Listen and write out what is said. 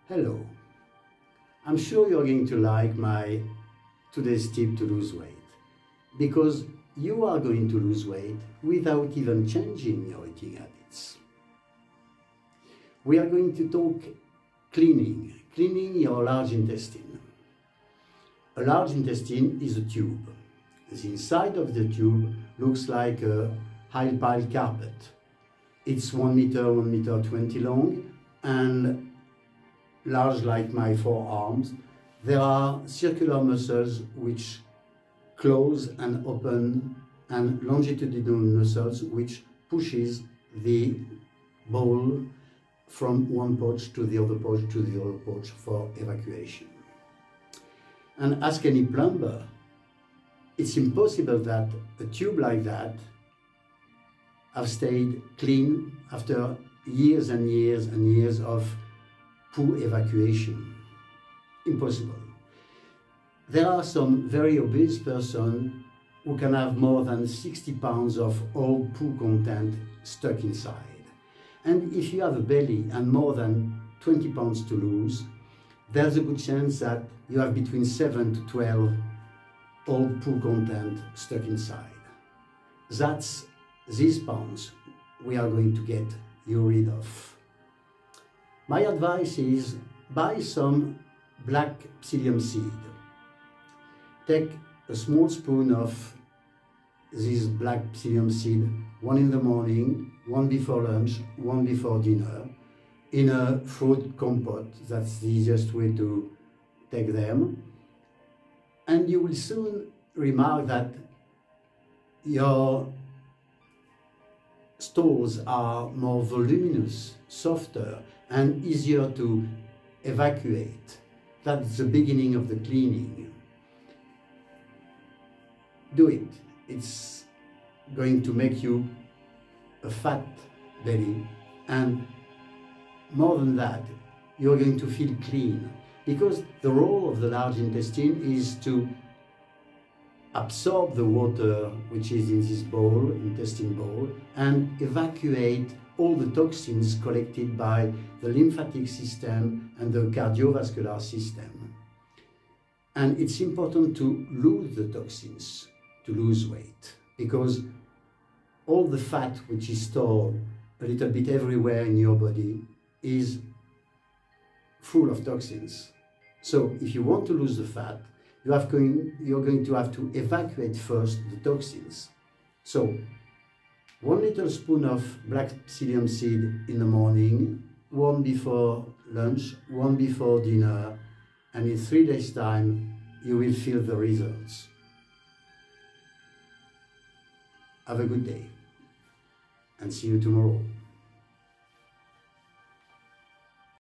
Hello, I'm sure you're going to like my today's tip to lose weight, because you are going to lose weight without even changing your eating habits. We are going to talk cleaning your large intestine. A large intestine is a tube. The inside of the tube looks like a high pile carpet. It's 1 meter, 1 meter 20 long, and large like my forearms. There are circular muscles which close and open, and longitudinal muscles which pushes the bowel from one pouch to the other pouch to the other pouch for evacuation. And ask any plumber, it's impossible that a tube like that have stayed clean after years and years and years of poor evacuation. Impossible. There are some very obese persons who can have more than 60 pounds of old poo content stuck inside. And if you have a belly and more than 20 pounds to lose, there's a good chance that you have between 7 to 12 old poo content stuck inside. That's these pounds we are going to get you rid of. My advice is buy some black psyllium seed. Take a small spoon of this black psyllium seed, one in the morning, one before lunch, one before dinner, in a fruit compote. That's the easiest way to take them. And you will soon remark that your stools are more voluminous, softer, and easier to evacuate. That's the beginning of the cleaning. Do it. It's going to make you a fat belly, and more than that, you're going to feel clean, because the role of the large intestine is to absorb the water which is in this bowl, intestine bowl, and evacuate all the toxins collected by the lymphatic system and the cardiovascular system. And it's important to lose the toxins to lose weight, because all the fat which is stored a little bit everywhere in your body is full of toxins. So if you want to lose the fat, you're going to have to evacuate first the toxins. So 1 little spoon of black psyllium seed in the morning, one before lunch, one before dinner, and in 3 days' time you will feel the results. Have a good day, and see you tomorrow.